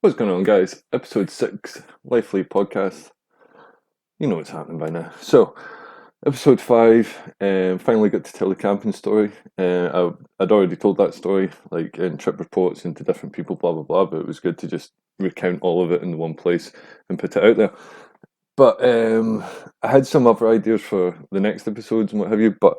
What's going on, guys? Episode 6, Lively Podcast. You know what's happening by now. So, episode 5, finally got to tell the camping story. I'd already told that story, like in trip reports and to different people, blah, blah, blah, but it was good to just recount all of it in one place and put it out there. But I had some other ideas for the next episodes and what have you, but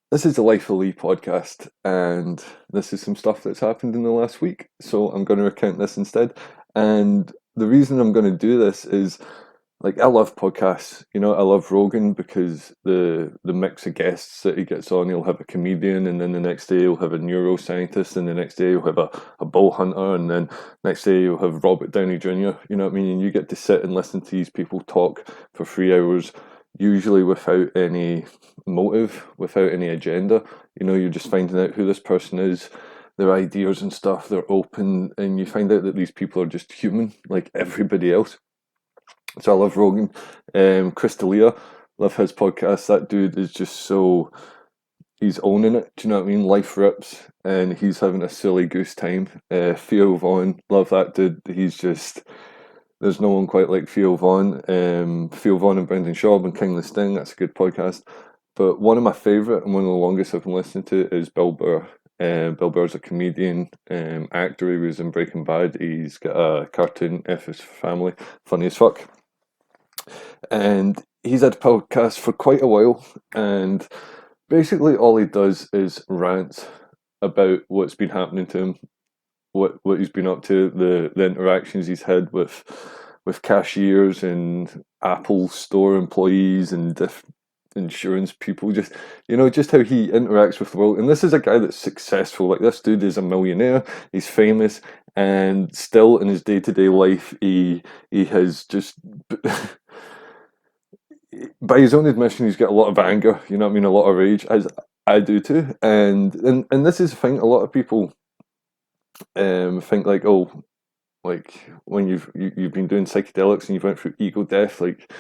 this is the Life of Lee podcast, and this is some stuff that's happened in the last week. So I'm going to recount this instead. And the reason I'm going to do this is, like, I love podcasts. You know, I love Rogan because the mix of guests that he gets on. He'll have a comedian, and then the next day he'll have a neuroscientist, and the next day he'll have a bull hunter, and then next day you'll have Robert Downey Jr. You know what I mean? And you get to sit and listen to these people talk for 3 hours, usually without any motive, without any agenda. You know, you're just finding out who this person is, their ideas and stuff. They're open, and you find out that these people are just human, like everybody else. So I love Rogan. Chris D'Elia, love his podcast. That dude is just so, he's owning it. Do you know what I mean? Life rips, and he's having a silly goose time. Theo Vaughn, love that dude. He's just, there's no one quite like Theo Vaughn. Theo Vaughn and Brendan Schaub and King the Sting. That's a good podcast. But one of my favourite and one of the longest I've been listening to is Bill Burr. Bill Burr's a comedian, actor. He was in Breaking Bad. He's got a cartoon, F is for Family, funny as fuck. And he's had a podcast for quite a while, and basically all he does is rant about what's been happening to him, what he's been up to, the interactions he's had with cashiers and Apple store employees and insurance people, just, you know, just how he interacts with the world. And this is a guy that's successful. Like, this dude is a millionaire, he's famous, and still in his day-to-day life he has just by his own admission, he's got a lot of anger, you know what I mean, a lot of rage, as I do too. And this is the thing, a lot of people think like, oh, like when you've been doing psychedelics and you've went through ego death, like,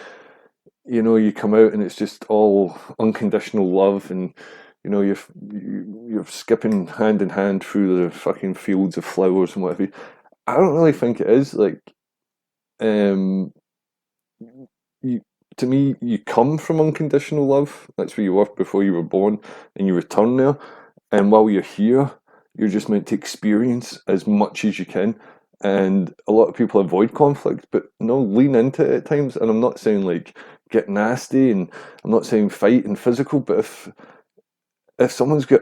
you know, you come out and it's just all unconditional love, and you know, you're skipping hand in hand through the fucking fields of flowers and whatever. I don't really think it is. Like, um, you, to me, you come from unconditional love. That's where you were before you were born, and you return there. And while you're here, you're just meant to experience as much as you can. And a lot of people avoid conflict, but no, lean into it at times. And I'm not saying like get nasty, and I'm not saying fight and physical, but if someone's got,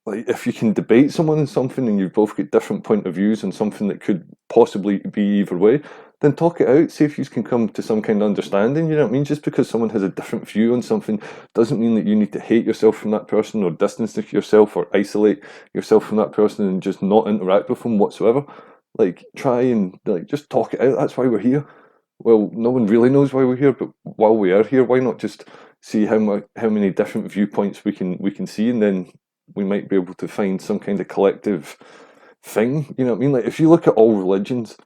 like, if you can debate someone on something and you've both got different point of views on something that could possibly be either way, then talk it out. See if you can come to some kind of understanding. You know what I mean? Just because someone has a different view on something doesn't mean that you need to hate yourself from that person, or distance yourself, or isolate yourself from that person and just not interact with them whatsoever. Like, try and, like, just talk it out. That's why we're here. Well, no one really knows why we're here, but while we are here, why not just see how many different viewpoints we can see, and then we might be able to find some kind of collective thing. You know what I mean? Like, if you look at all religions,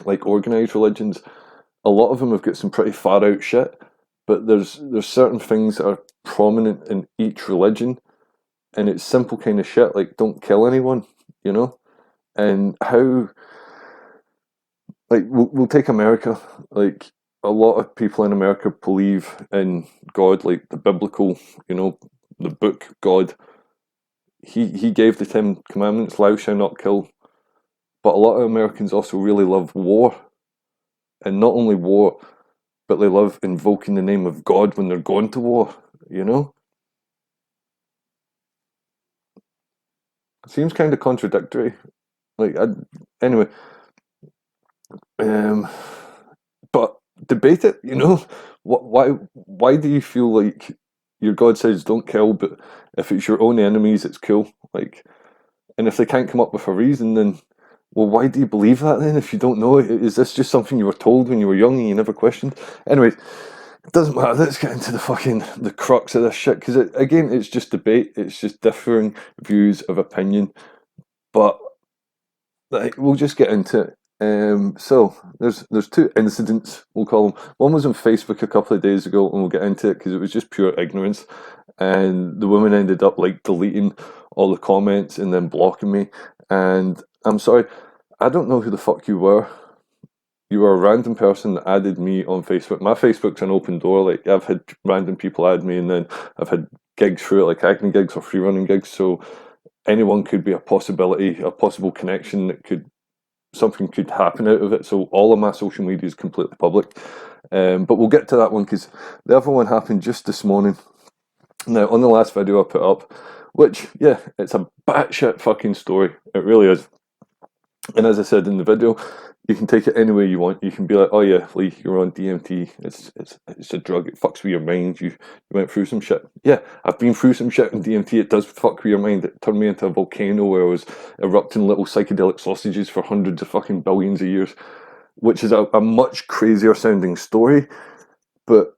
like organized religions, a lot of them have got some pretty far out shit, but there's certain things that are prominent in each religion, and it's simple kind of shit like don't kill anyone, you know. And how, like, we'll take America. Like, a lot of people in America believe in God, like the biblical, you know, the book God. He gave the Ten Commandments: "Thou shalt not kill." But a lot of Americans also really love war, and not only war, but they love invoking the name of God when they're going to war. You know, seems kind of contradictory. Like, anyway, um, but debate it. You know, why do you feel like your God says don't kill, but if it's your own enemies, it's cool? Like, and if they can't come up with a reason, then, well, why do you believe that then if you don't know it? Is this just something you were told when you were young and you never questioned? Anyway, it doesn't matter. Let's get into the crux of this shit, because again, it's just debate. It's just differing views of opinion. But, like, we'll just get into it. So there's two incidents, we'll call them. One was on Facebook a couple of days ago, and we'll get into it because it was just pure ignorance. And the woman ended up, like, deleting all the comments and then blocking me. And I'm sorry, I don't know who the fuck you were. You were a random person that added me on Facebook. My Facebook's an open door. Like, I've had random people add me, and then I've had gigs through it, like acting gigs or free running gigs. So anyone could be a possibility, a possible connection that could something could happen out of it. So all of my social media is completely public. But we'll get to that one because the other one happened just this morning. Now, on the last video I put up, which, yeah, it's a batshit fucking story. It really is. And as I said in the video, you can take it any way you want. You can be like, oh yeah, Lee, you're on DMT. It's a drug. It fucks with your mind. You went through some shit. Yeah, I've been through some shit in DMT. It does fuck with your mind. It turned me into a volcano where I was erupting little psychedelic sausages for hundreds of fucking billions of years, which is a much crazier sounding story. But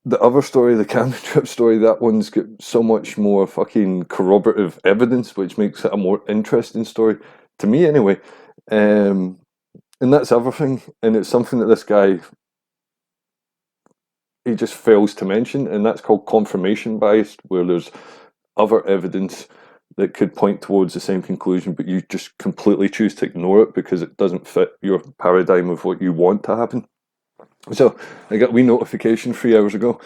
the other story, the camping trip story, that one's got so much more fucking corroborative evidence, which makes it a more interesting story to me, anyway. And that's everything. And it's something that this guy he just fails to mention, and that's called confirmation bias, where there's other evidence that could point towards the same conclusion, but you just completely choose to ignore it because it doesn't fit your paradigm of what you want to happen. So I got a wee notification 3 hours ago,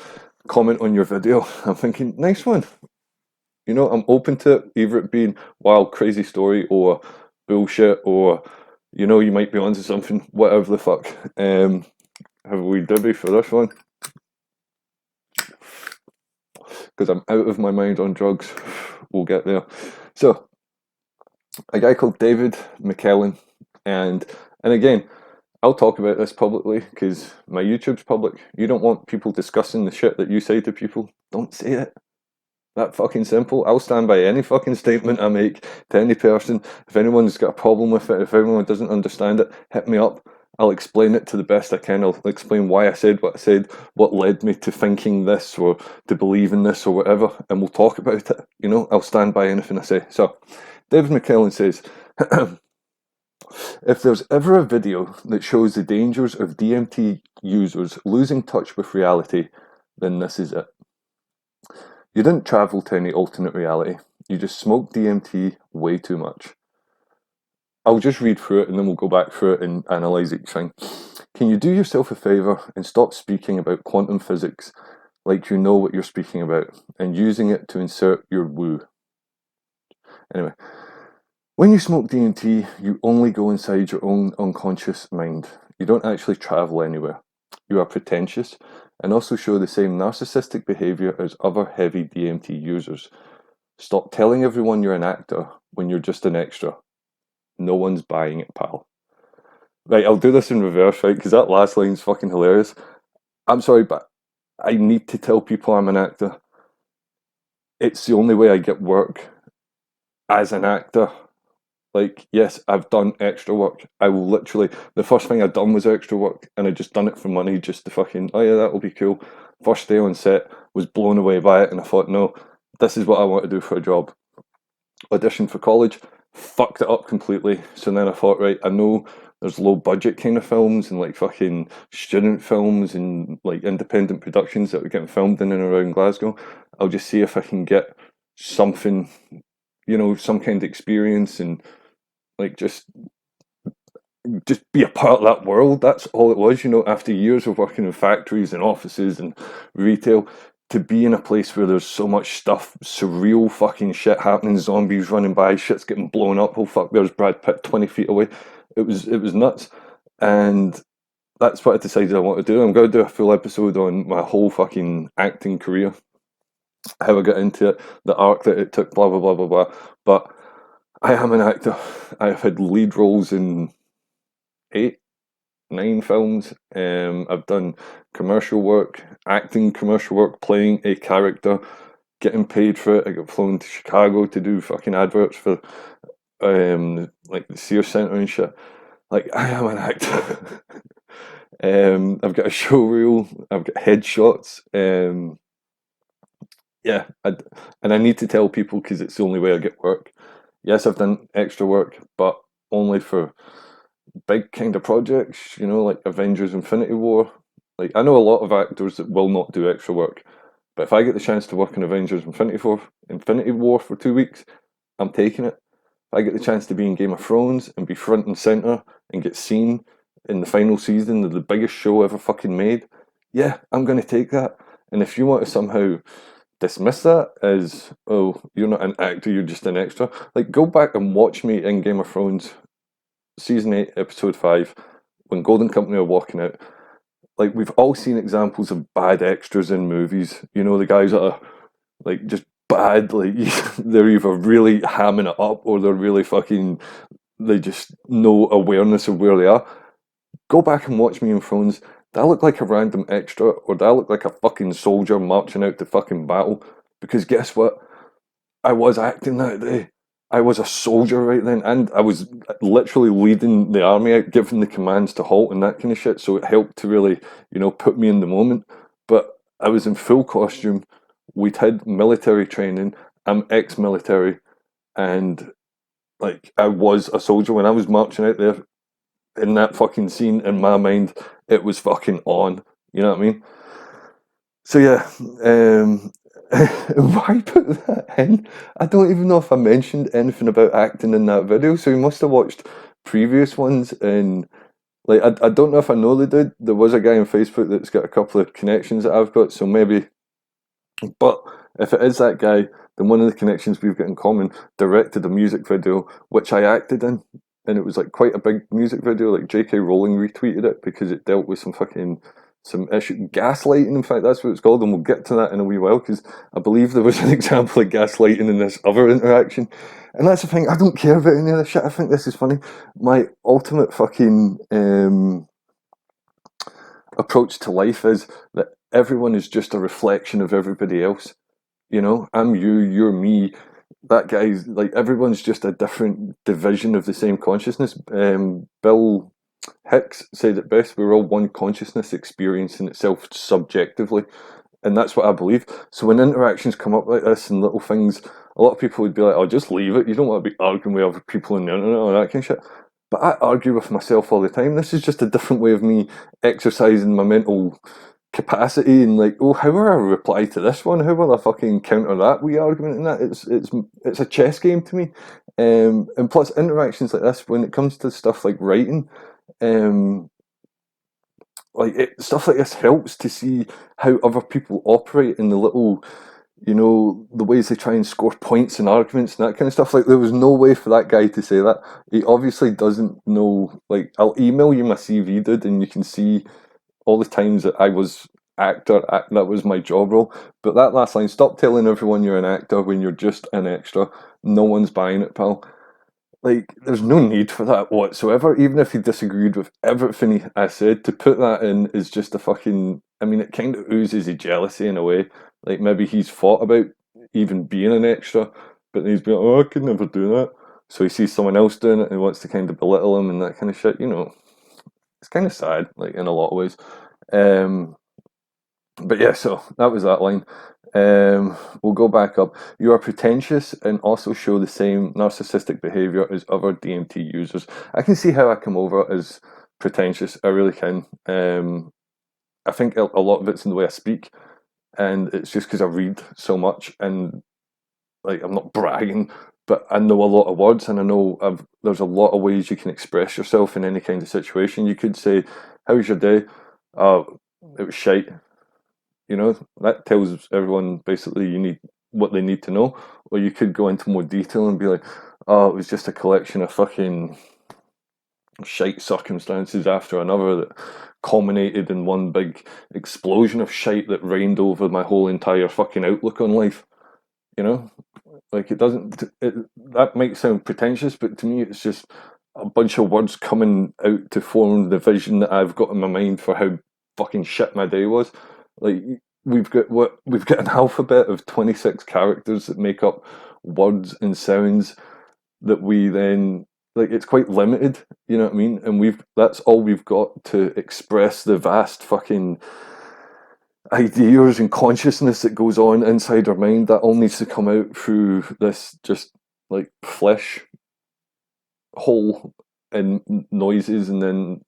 comment on your video. I'm thinking, nice one. You know, I'm open to it, either it being wild, crazy story or bullshit, or you know, you might be onto something, whatever the fuck. Have we dibby for this one? Because I'm out of my mind on drugs. We'll get there. So, a guy called David McKellen, and again, I'll talk about this publicly because my YouTube's public. You don't want people discussing the shit that you say to people. Don't say it. That fucking simple. I'll stand by any fucking statement I make to any person. If anyone's got a problem with it, if anyone doesn't understand it, hit me up. I'll explain it to the best I can. I'll explain why I said what I said, what led me to thinking this or to believing this or whatever, and we'll talk about it. You know, I'll stand by anything I say. So, David McKellen says, if there's ever a video that shows the dangers of DMT users losing touch with reality, then this is it. You didn't travel to any alternate reality. You just smoked DMT way too much. I'll just read through it and then we'll go back through it and analyse each thing. Can you do yourself a favour and stop speaking about quantum physics like you know what you're speaking about and using it to insert your woo? Anyway, when you smoke DMT, you only go inside your own unconscious mind. You don't actually travel anywhere. You are pretentious and also show the same narcissistic behaviour as other heavy DMT users. Stop telling everyone you're an actor when you're just an extra. No one's buying it, pal. Right, I'll do this in reverse, right, because that last line's fucking hilarious. I'm sorry, but I need to tell people I'm an actor. It's the only way I get work as an actor. Like, yes, I've done extra work. I will literally, the first thing I'd done was extra work, and I just done it for money, just to fucking, oh yeah, that'll be cool. First day on set, was blown away by it, and I thought, no, this is what I want to do for a job. Auditioned for college, fucked it up completely. So then I thought, right, I know there's low budget kind of films and like fucking student films and like independent productions that are getting filmed in and around Glasgow. I'll just see if I can get something, you know, some kind of experience and like just be a part of that world. That's all it was, you know, after years of working in factories and offices and retail, to be in a place where there's so much stuff, surreal fucking shit happening, zombies running by, shit's getting blown up. Oh fuck, there's Brad Pitt 20 feet away. It was nuts. And that's what I decided I want to do. I'm going to do a full episode on my whole fucking acting career, how I got into it, the arc that it took, blah blah blah blah blah. But I am an actor. I've had lead roles in 8, 9 films. I've done commercial work, acting commercial work, playing a character, getting paid for it. I got flown to Chicago to do fucking adverts for like the Sears Centre and shit. Like, I am an actor. I've got a show reel, I've got headshots. Yeah, and I need to tell people because it's the only way I get work. Yes, I've done extra work, but only for big kind of projects, you know, like Avengers Infinity War. Like, I know a lot of actors that will not do extra work, but if I get the chance to work in Avengers Infinity War for 2 weeks, I'm taking it. I get the chance to be in Game of Thrones and be front and center and get seen in the final season of the biggest show ever fucking made, yeah, I'm going to take that. And if you want to somehow dismiss that as, oh, you're not an actor, you're just an extra, like, go back and watch me in Game of Thrones season 8, episode 5, when Golden Company are walking out. Like, we've all seen examples of bad extras in movies. You know, the guys that are like just bad, like they're either really hamming it up or they're really fucking, they just no awareness of where they are. Go back and watch me in Thrones. Do I look like a random extra, or do I look like a fucking soldier marching out to fucking battle? Because guess what? I was acting that day. I was a soldier right then, and I was literally leading the army out, giving the commands to halt and that kind of shit. So it helped to really, put me in the moment. But I was in full costume. We'd had military training. I'm ex-military, and like I was a soldier when I was marching out there in that fucking scene. In my mind, it was fucking on. You know what I mean? So yeah, why put that in? I don't even know if I mentioned anything about acting in that video. So you must have watched previous ones, and like I don't know if I know they did. There was a guy on Facebook that's got a couple of connections that I've got, so maybe. But if it is that guy, then one of the connections we've got in common directed a music video which I acted in, and it was like quite a big music video. Like J.K. Rowling retweeted it because it dealt with some issue, gaslighting. In fact, that's what it's called, and we'll get to that in a wee while because I believe there was an example of gaslighting in this other interaction. And that's the thing. I don't care about any of this shit. I think this is funny. My ultimate fucking approach to life is that everyone is just a reflection of everybody else. I'm you, you're me. That guy's like, everyone's just a different division of the same consciousness. Bill Hicks said it best: we're all one consciousness experiencing itself subjectively. And that's what I believe. So when interactions come up like this and little things, a lot of people would be like, "Oh, just leave it. You don't want to be arguing with other people on the internet or that kind of shit." But I argue with myself all the time. This is just a different way of me exercising my mental capacity and like, oh, how will I reply to this one? How will I fucking counter that wee argument and that? It's a chess game to me. And plus interactions like this, when it comes to stuff like writing, um, stuff like this helps to see how other people operate in the little, the ways they try and score points and arguments and that kind of stuff. Like, there was no way for that guy to say that. He obviously doesn't know. Like, I'll email you my CV, dude, and you can see all the times that I was that was my job role. But that last line, stop telling everyone you're an actor when you're just an extra. No one's buying it, pal. Like, there's no need for that whatsoever. Even if he disagreed with everything I said, to put that in is just a fucking. I mean, it kind of oozes his jealousy in a way. Like, maybe he's thought about even being an extra, but then he's been like, oh, I could never do that. So he sees someone else doing it and he wants to kind of belittle him and that kind of shit. It's kind of sad, like, in a lot of ways. Um, but yeah, so that was that line. We'll go back up. You are pretentious and also show the same narcissistic behaviour as other DMT users. I can see how I come over as pretentious. I really can. I think a lot of it's in the way I speak, and it's just because I read so much, and like, I'm not bragging, but I know a lot of words, and I know there's a lot of ways you can express yourself in any kind of situation. You could say, "How was your day?" It was shite. That tells everyone basically you need what they need to know. Or you could go into more detail and be like, oh, it was just a collection of fucking shite circumstances after another that culminated in one big explosion of shite that reigned over my whole entire fucking outlook on life. Like, that might sound pretentious, but to me it's just a bunch of words coming out to form the vision that I've got in my mind for how fucking shit my day was. Like, we've got an alphabet of 26 characters that make up words and sounds that we then, like, it's quite limited, you know what I mean? And that's all we've got to express the vast fucking ideas and consciousness that goes on inside our mind. That all needs to come out through this just like flesh hole and noises, and then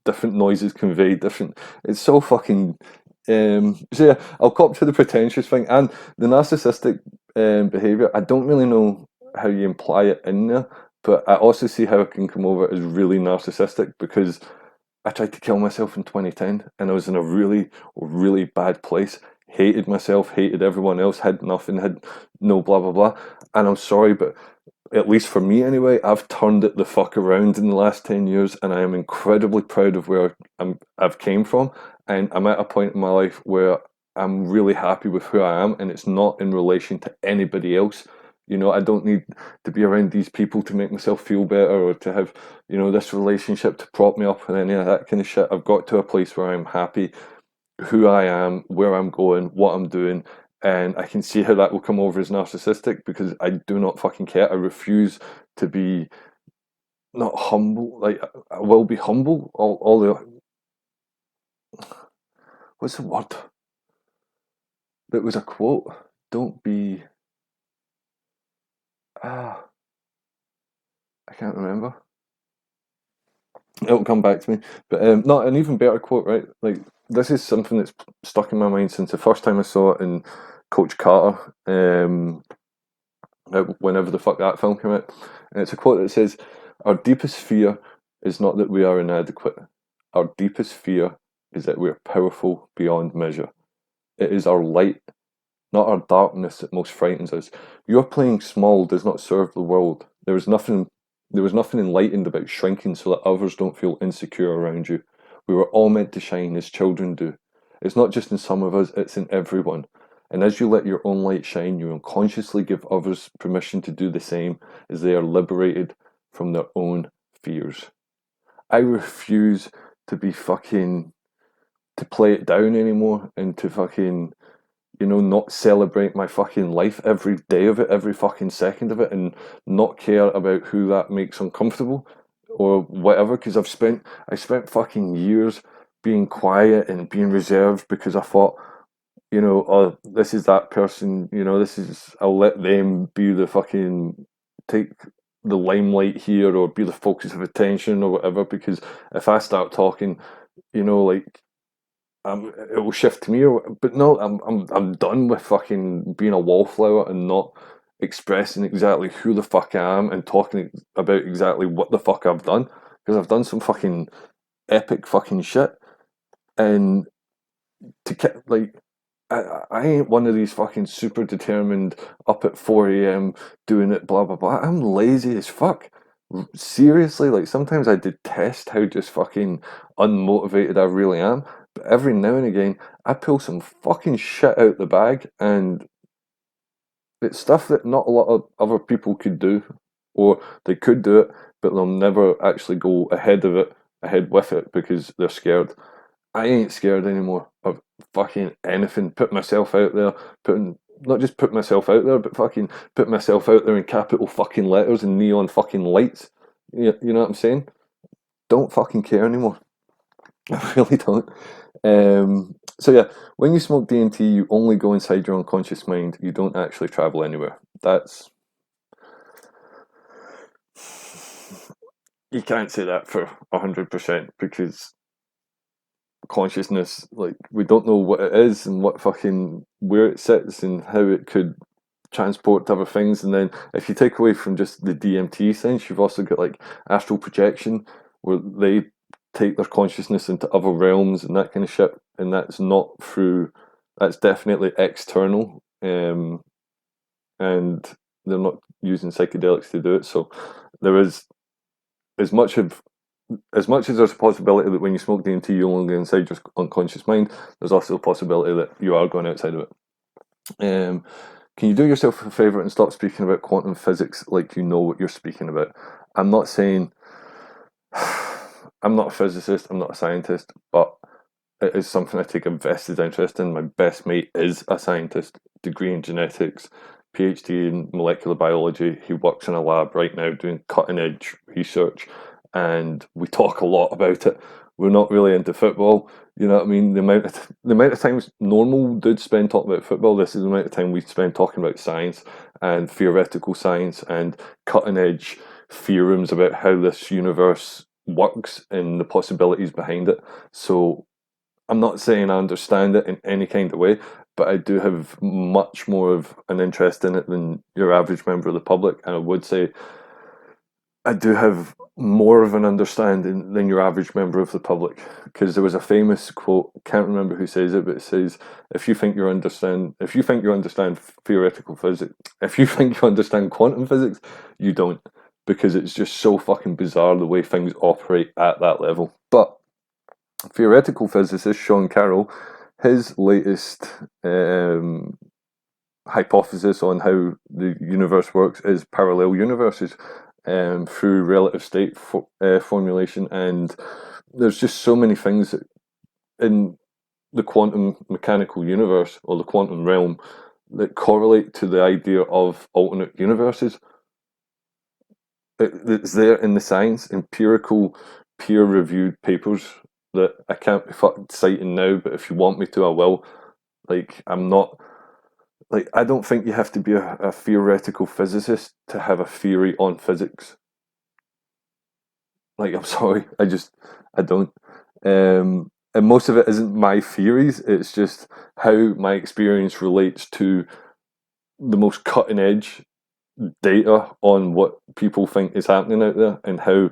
different noises convey different. It's so fucking. So yeah, I'll cop to the pretentious thing and the narcissistic behavior. I don't really know how you imply it in there, but I also see how it can come over as really narcissistic because I tried to kill myself in 2010 and I was in a really, really bad place. Hated myself, hated everyone else, had nothing, had no blah blah blah. And I'm sorry, but at least for me anyway, I've turned it the fuck around in the last 10 years and I am incredibly proud of where I've came from. And I'm at a point in my life where I'm really happy with who I am and it's not in relation to anybody else. You know, I don't need to be around these people to make myself feel better or to have, you know, this relationship to prop me up and any of that kind of shit. I've got to a place where I'm happy who I am, where I'm going, what I'm doing, and I can see how that will come over as narcissistic because I do not fucking care. I refuse to be not humble. Like I will be humble. All the what's the word? That was a quote. Don't be ah. I can't remember. It'll come back to me. But not an even better quote, right? Like this is something that's stuck in my mind since the first time I saw it in Coach Carter. Whenever the fuck that film came out, and it's a quote that says, "Our deepest fear is not that we are inadequate. Our deepest fear is that we are powerful beyond measure. It is our light, not our darkness, that most frightens us. Your playing small does not serve the world. There was nothing enlightened about shrinking so that others don't feel insecure around you. We were all meant to shine as children do. It's not just in some of us, it's in everyone. And as you let your own light shine, you unconsciously give others permission to do the same as they are liberated from their own fears." I refuse to be fucking to play it down anymore and to fucking, you know, not celebrate my fucking life every day of it, every fucking second of it, and not care about who that makes uncomfortable or whatever. Because I spent fucking years being quiet and being reserved because I thought, you know, oh, this is that person, you know, I'll let them be the fucking, take the limelight here or be the focus of attention or whatever. Because if I start talking, you know, like it will shift to me. But no, I'm done with fucking being a wallflower and not expressing exactly who the fuck I am and talking about exactly what the fuck I've done because I've done some fucking epic fucking shit. And like, I ain't one of these fucking super determined up at 4 a.m. doing it blah blah blah. I'm lazy as fuck. Seriously, like sometimes I detest how just fucking unmotivated I really am. But every now and again, I pull some fucking shit out the bag, and it's stuff that not a lot of other people could do, or they could do it, but they'll never actually go ahead with it because they're scared. I ain't scared anymore of fucking anything. Put myself out there, not just put myself out there, but fucking put myself out there in capital fucking letters and neon fucking lights. You know what I'm saying? Don't fucking care anymore. I really don't. So yeah, when you smoke DMT, you only go inside your unconscious mind. You don't actually travel anywhere. That's You can't say that for 100% because consciousness, like we don't know what it is and what fucking where it sits and how it could transport to other things. And then if you take away from just the DMT sense, you've also got like astral projection where they take their consciousness into other realms and that kind of shit. And that's definitely external. And they're not using psychedelics to do it. So there is as much of as much as there's a possibility that when you smoke DMT you only go inside your unconscious mind, there's also a possibility that you are going outside of it. Can you do yourself a favour and stop speaking about quantum physics like you know what you're speaking about? I'm not saying I'm not a physicist, I'm not a scientist, but it is something I take a vested interest in. My best mate is a scientist, degree in genetics, PhD in molecular biology. He works in a lab right now doing cutting edge research, and we talk a lot about it. We're not really into football, you know what I mean? The amount of times normal dudes spend talking about football, this is the amount of time we spend talking about science and theoretical science and cutting edge theorems about how this universe works and the possibilities behind it. So I'm not saying I understand it in any kind of way. but I do have much more of an interest in it than your average member of the public. And I would say I do have more of an understanding than your average member of the public, because there was a famous quote, can't remember who says it, but it says, if you think you understand theoretical physics, if you think you understand quantum physics, you don't, because it's just so fucking bizarre the way things operate at that level. But theoretical physicist Sean Carroll, his latest hypothesis on how the universe works is parallel universes, through relative state formulation, and there's just so many things in the quantum mechanical universe or the quantum realm that correlate to the idea of alternate universes. It's there in the science, empirical, peer-reviewed papers that I can't be fucking citing now, but if you want me to, I will. Like, I'm not. Like, I don't think you have to be a theoretical physicist to have a theory on physics. Like, I'm sorry, I don't. And most of it isn't my theories, it's just how my experience relates to the most cutting edge data on what people think is happening out there, and how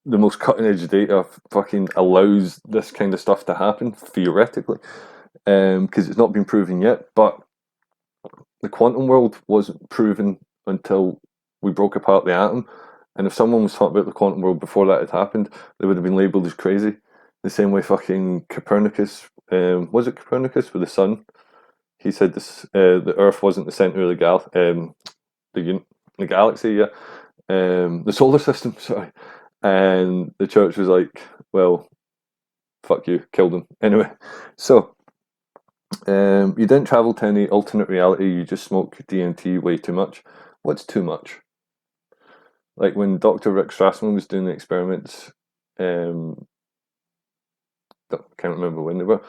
the most cutting edge data fucking allows this kind of stuff to happen, theoretically. Because it's not been proven yet, but the quantum world wasn't proven until we broke apart the atom. And if someone was talking about the quantum world before that had happened, they would have been labelled as crazy. The same way fucking Copernicus, was it Copernicus with the sun? He said this, the Earth wasn't the centre of the galaxy, yeah, the solar system. Sorry, and the church was like, well, fuck you, killed him anyway. So you didn't travel to any alternate reality. You just smoke DMT way too much. What's too much? Like when Dr. Rick Strassman was doing the experiments, can't remember when they were.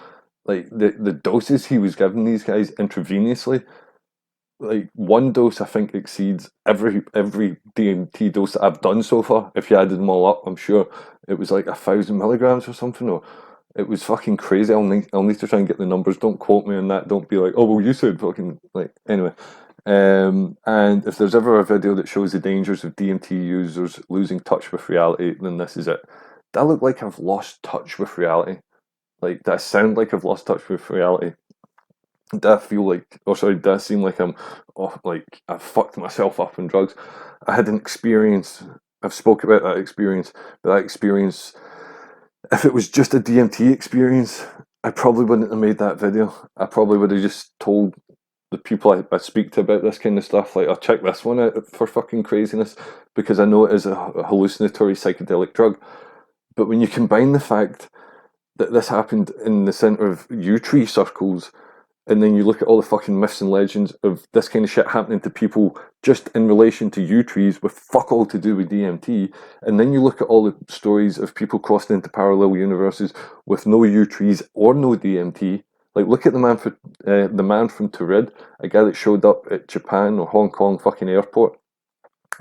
Like the doses he was giving these guys intravenously, like one dose I think exceeds every DMT dose that I've done so far. If you added them all up, I'm sure it was like 1,000 milligrams or something, or it was fucking crazy. I'll need to try and get the numbers. Don't quote me on that. Don't be like, oh well, you said fucking like anyway. And if there's ever a video that shows the dangers of DMT users losing touch with reality, then this is it. Do I look like I've lost touch with reality? Like, do I sound like I've lost touch with reality? Do I feel like, or sorry, do I seem like like I've fucked myself up on drugs? I had an experience. I've spoke about that experience, but that experience, if it was just a DMT experience, I probably wouldn't have made that video. I probably would have just told the people I speak to about this kind of stuff, like, I'll check this one out for fucking craziness, because I know it is a hallucinatory psychedelic drug. But when you combine the fact that this happened in the centre of yew tree circles, and then you look at all the fucking myths and legends of this kind of shit happening to people just in relation to yew trees with fuck all to do with DMT, and then you look at all the stories of people crossing into parallel universes with no yew trees or no DMT. Like, look at the man from Turid, a guy that showed up at Japan or Hong Kong fucking airport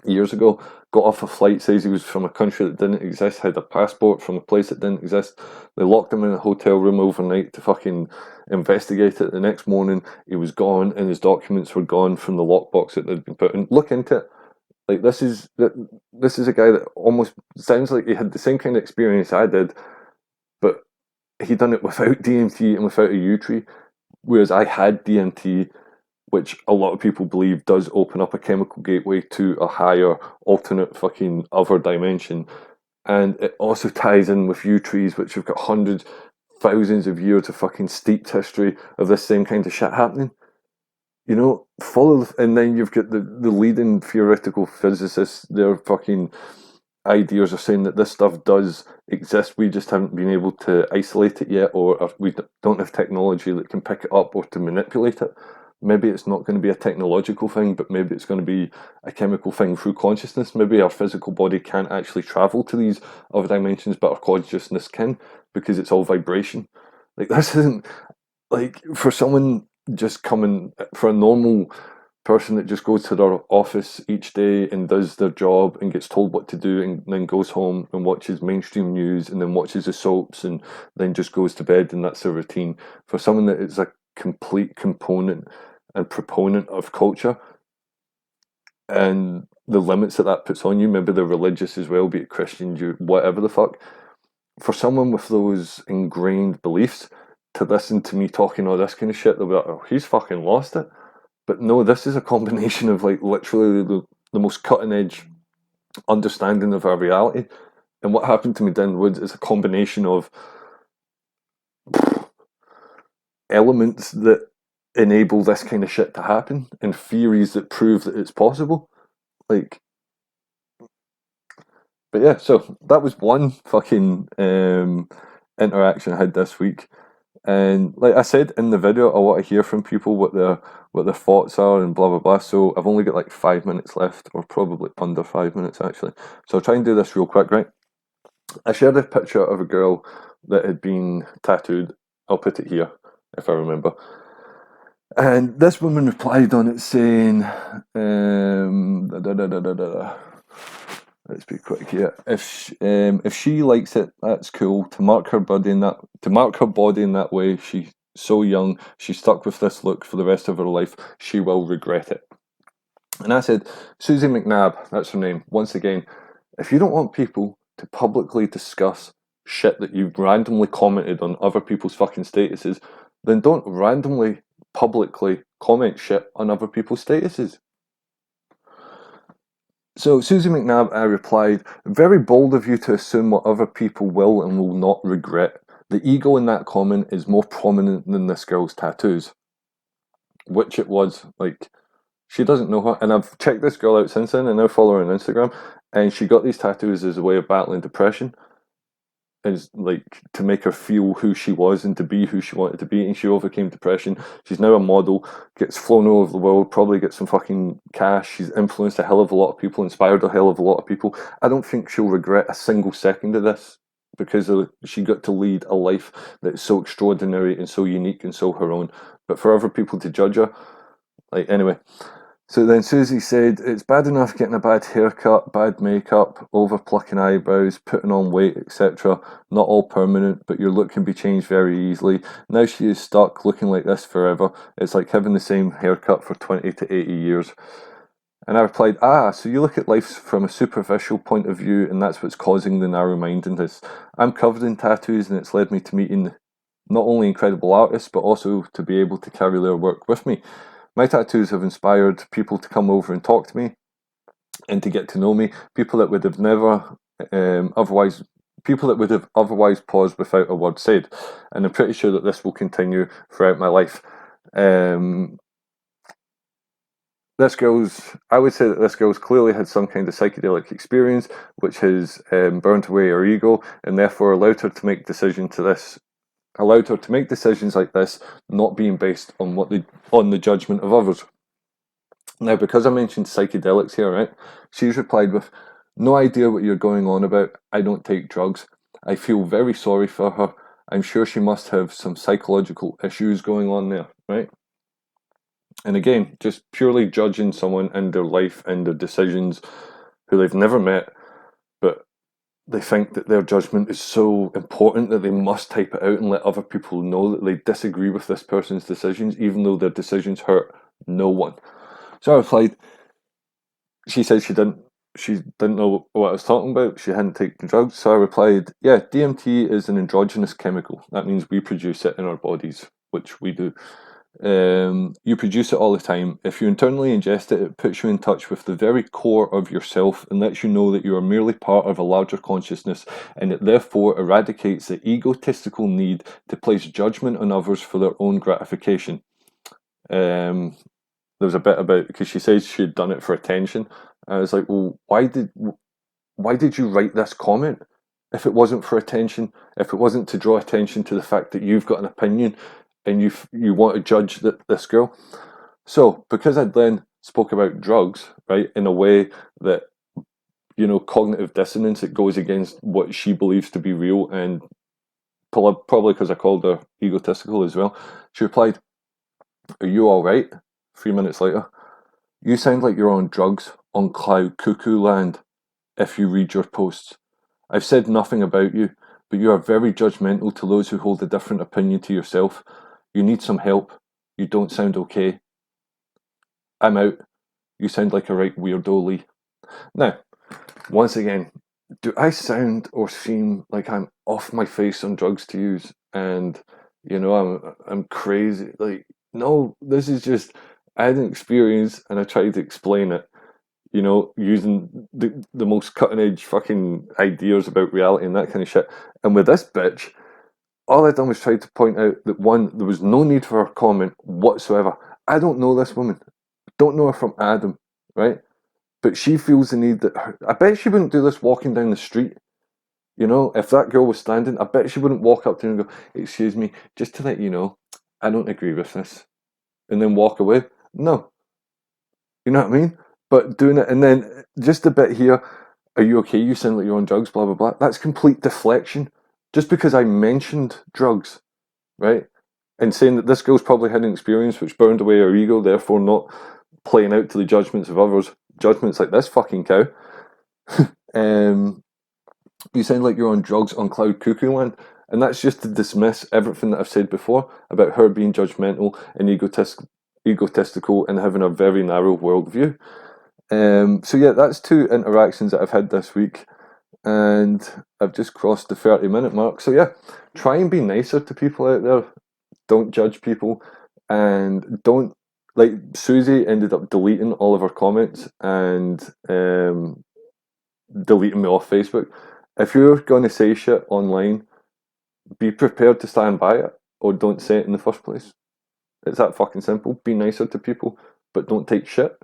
years ago, got off a flight, says he was from a country that didn't exist, had a passport from a place that didn't exist. They locked him in a hotel room overnight to fucking investigate it. The next morning, he was gone, and his documents were gone from the lockbox that they'd been put in. Look into it. Like, this is a guy that almost sounds like he had the same kind of experience I did, but he done it without DMT and without a yew tree, whereas I had DMT, which a lot of people believe does open up a chemical gateway to a higher, alternate fucking other dimension. And it also ties in with yew trees, which have got hundreds, thousands of years of fucking steeped history of this same kind of shit happening. You know, and then you've got the leading theoretical physicists, their fucking ideas are saying that this stuff does exist, we just haven't been able to isolate it yet, or we don't have technology that can pick it up or to manipulate it. Maybe it's not going to be a technological thing, but maybe it's going to be a chemical thing through consciousness. Maybe our physical body can't actually travel to these other dimensions, but our consciousness can, because it's all vibration. Like, this isn't, like, for someone just coming, for a normal person that just goes to their office each day and does their job and gets told what to do, and then goes home and watches mainstream news and then watches the soaps and then just goes to bed, and that's their routine. For someone that is a complete component and proponent of culture and the limits that puts on you. Maybe they're religious as well, be it Christian, Jew, whatever the fuck. For someone with those ingrained beliefs to listen to me talking all this kind of shit, they'll be like, oh, he's fucking lost it. But no, this is a combination of like literally the most cutting edge understanding of our reality. And what happened to me down the woods is a combination of elements that enable this kind of shit to happen and theories that prove that it's possible. Like, but yeah, so that was one fucking interaction I had this week. And like I said in the video, I want to hear from people what their thoughts are and blah blah blah. So I've only got like 5 minutes left, or probably under 5 minutes actually. So I'll try and do this real quick, right? I shared a picture of a girl that had been tattooed. I'll put it here if I remember. And this woman replied on it saying, let's be quick here. If she likes it, that's cool. To mark her body in that way, she's so young. She's stuck with this look for the rest of her life. She will regret it. And I said, Susie McNabb, that's her name. Once again, if you don't want people to publicly discuss shit that you've randomly commented on other people's fucking statuses, then don't randomly publicly comment shit on other people's statuses. So Susie McNabb, I replied, very bold of you to assume what other people will and will not regret. The ego in that comment is more prominent than this girl's tattoos. Which it was. Like, she doesn't know her. And I've checked this girl out since then, and now follow her on Instagram. And she got these tattoos as a way of battling depression. Is like to make her feel who she was and to be who she wanted to be, and she overcame depression. She's now a model, gets flown all over the world, probably gets some fucking cash. She's influenced a hell of a lot of people, inspired a hell of a lot of people. I don't think she'll regret a single second of this because she got to lead a life that's so extraordinary and so unique and so her own. But for other people to judge her, like, anyway. So then Susie said, it's bad enough getting a bad haircut, bad makeup, over plucking eyebrows, putting on weight, etc. Not all permanent, but your look can be changed very easily. Now she is stuck looking like this forever. It's like having the same haircut for 20 to 80 years. And I replied, so you look at life from a superficial point of view, and that's what's causing the narrow-mindedness. I'm covered in tattoos, and it's led me to meeting not only incredible artists, but also to be able to carry their work with me. My tattoos have inspired people to come over and talk to me and to get to know me. People that would have never otherwise paused without a word said. And I'm pretty sure that this will continue throughout my life. I would say that this girl's clearly had some kind of psychedelic experience, which has burnt away her ego, and therefore allowed her to make decisions like this, not being based on the judgment of others. Now, because I mentioned psychedelics here, right? She's replied with, no idea what you're going on about. I don't take drugs. I feel very sorry for her. I'm sure she must have some psychological issues going on there, right? And again, just purely judging someone and their life and their decisions who they've never met, but they think that their judgment is so important that they must type it out and let other people know that they disagree with this person's decisions, even though their decisions hurt no one. So I replied, she said she didn't know what I was talking about, she hadn't taken drugs. So I replied, yeah, DMT is an androgynous chemical. That means we produce it in our bodies, which we do. You produce it all the time. If you internally ingest it, it puts you in touch with the very core of yourself and lets you know that you are merely part of a larger consciousness, and it therefore eradicates the egotistical need to place judgment on others for their own gratification. There was a bit about, because she says she'd done it for attention. I was like, well, why did you write this comment if it wasn't for attention? If it wasn't to draw attention to the fact that you've got an opinion and you want to judge this girl? So because I then spoke about drugs, right, in a way that, cognitive dissonance, it goes against what she believes to be real, and probably because I called her egotistical as well, she replied, are you all right? 3 minutes later, you sound like you're on drugs on cloud cuckoo land if you read your posts. I've said nothing about you, but you are very judgmental to those who hold a different opinion to yourself. You need some help. You don't sound okay. I'm out. You sound like a right weirdo, Lee. Now, once again, do I sound or seem like I'm off my face on drugs to use and I'm crazy? Like, no, this is just I had an experience and I tried to explain it, using the most cutting edge fucking ideas about reality and that kind of shit. And with this bitch, all I done was try to point out that one, there was no need for her comment whatsoever. I don't know this woman, don't know her from Adam, right? But she feels the need that I bet she wouldn't do this walking down the street. If that girl was standing, I bet she wouldn't walk up to her and go, "Excuse me, just to let you know, I don't agree with this," and then walk away. No, you know what I mean? But doing it and then just a bit here, "Are you okay? You sound like you're on drugs, blah, blah, blah." That's complete deflection. Just because I mentioned drugs, right? And saying that this girl's probably had an experience which burned away her ego, therefore not playing out to the judgments of others, judgments like this fucking cow. You sound like you're on drugs on cloud cuckoo land. And that's just to dismiss everything that I've said before about her being judgmental and egotistical and having a very narrow worldview. So yeah, that's 2 interactions that I've had this week, and I've just crossed the 30-minute mark. So yeah, try and be nicer to people out there. Don't judge people, and don't, like, Susie ended up deleting all of her comments and deleting me off Facebook. If you're going to say shit online, be prepared to stand by it, or don't say it in the first place. It's that fucking simple. Be nicer to people, but don't take shit.